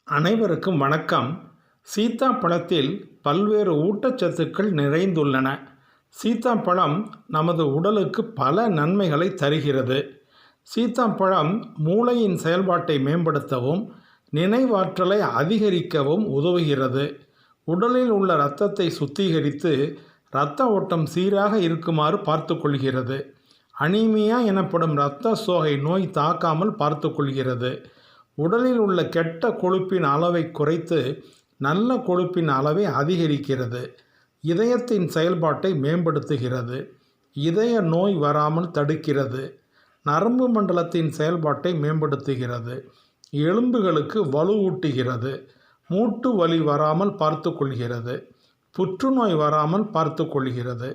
அனைவருக்கும் வணக்கம். சீத்தாப்பழத்தில் பல்வேறு ஊட்டச்சத்துக்கள் நிறைந்துள்ளன. சீத்தாப்பழம் நமது உடலுக்கு பல நன்மைகளை தருகிறது. சீத்தாப்பழம் மூளையின் செயல்பாட்டை மேம்படுத்தவும் நினைவாற்றலை அதிகரிக்கவும் உதவுகிறது. உடலில் உள்ள இரத்தத்தை சுத்திகரித்து இரத்த ஓட்டம் சீராக இருக்குமாறு பார்த்துக்கொள்கிறது. அனீமியா எனப்படும் இரத்த சோகை நோய் தாக்காமல் பார்த்துக்கொள்கிறது. உடலில் உள்ள கெட்ட கொழுப்பின் அளவை குறைத்து நல்ல கொழுப்பின் அளவை அதிகரிக்கிறது. இதயத்தின் செயல்பாட்டை மேம்படுத்துகிறது. இதய நோய் வராமல் தடுக்கிறது. நரம்பு மண்டலத்தின் செயல்பாட்டை மேம்படுத்துகிறது. எலும்புகளுக்கு வலுவூட்டுகிறது. மூட்டு வலி வராமல் பார்த்துக்கொள்கிறது. புற்றுநோய் வராமல் பார்த்துக்கொள்கிறது.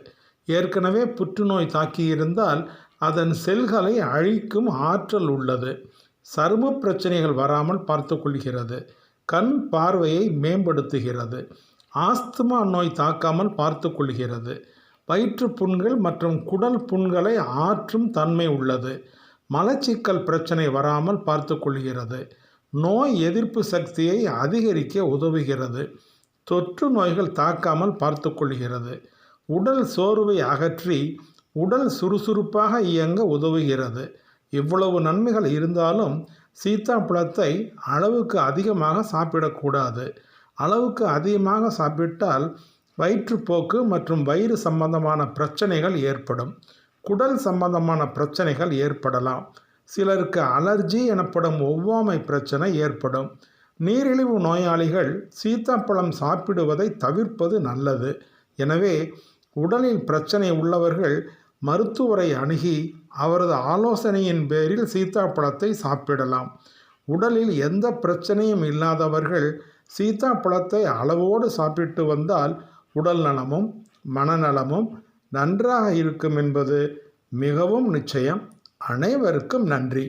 ஏற்கனவே புற்றுநோய் தாக்கியிருந்தால் அதன் செல்களை அழிக்கும் ஆற்றல் உள்ளது. சரும பிரச்சனைகள் வராமல் பார்த்துக்கொள்கிறது. கண் பார்வையை மேம்படுத்துகிறது. ஆஸ்துமா நோய் தாக்காமல் பார்த்துக்கொள்கிறது. வயிற்று புண்கள் மற்றும் குடல் புண்களை ஆற்றும் தன்மை உள்ளது. மலச்சிக்கல் பிரச்சனை வராமல் பார்த்துக்கொள்கிறது. நோய் எதிர்ப்பு சக்தியை அதிகரிக்க உதவுகிறது. தொற்று நோய்கள் தாக்காமல் பார்த்துக்கொள்கிறது. உடல் சோர்வை அகற்றி உடல் சுறுசுறுப்பாக இயங்க உதவுகிறது. இவ்வளவு நன்மைகள் இருந்தாலும் சீத்தாப்பழத்தை அளவுக்கு அதிகமாக சாப்பிடக்கூடாது. அளவுக்கு அதிகமாக சாப்பிட்டால் வயிற்றுப்போக்கு மற்றும் வயிறு சம்பந்தமான பிரச்சனைகள் ஏற்படும். குடல் சம்பந்தமான பிரச்சனைகள் ஏற்படலாம். சிலருக்கு அலர்ஜி எனப்படும் ஒவ்வாமை பிரச்சனை ஏற்படும். நீரிழிவு நோயாளிகள் சீத்தாப்பழம் சாப்பிடுவதை தவிர்ப்பது நல்லது. எனவே உடலில் பிரச்சனை உள்ளவர்கள் மருத்துவரை அணுகி அவரது ஆலோசனையின் பேரில் சீத்தாப்பழத்தை சாப்பிடலாம். உடலில் எந்த பிரச்சனையும் இல்லாதவர்கள் சீத்தாப்பழத்தை அளவோடு சாப்பிட்டு வந்தால் உடல் நலமும் மனநலமும் நன்றாக இருக்கும் என்பது மிகவும் நிச்சயம். அனைவருக்கும் நன்றி.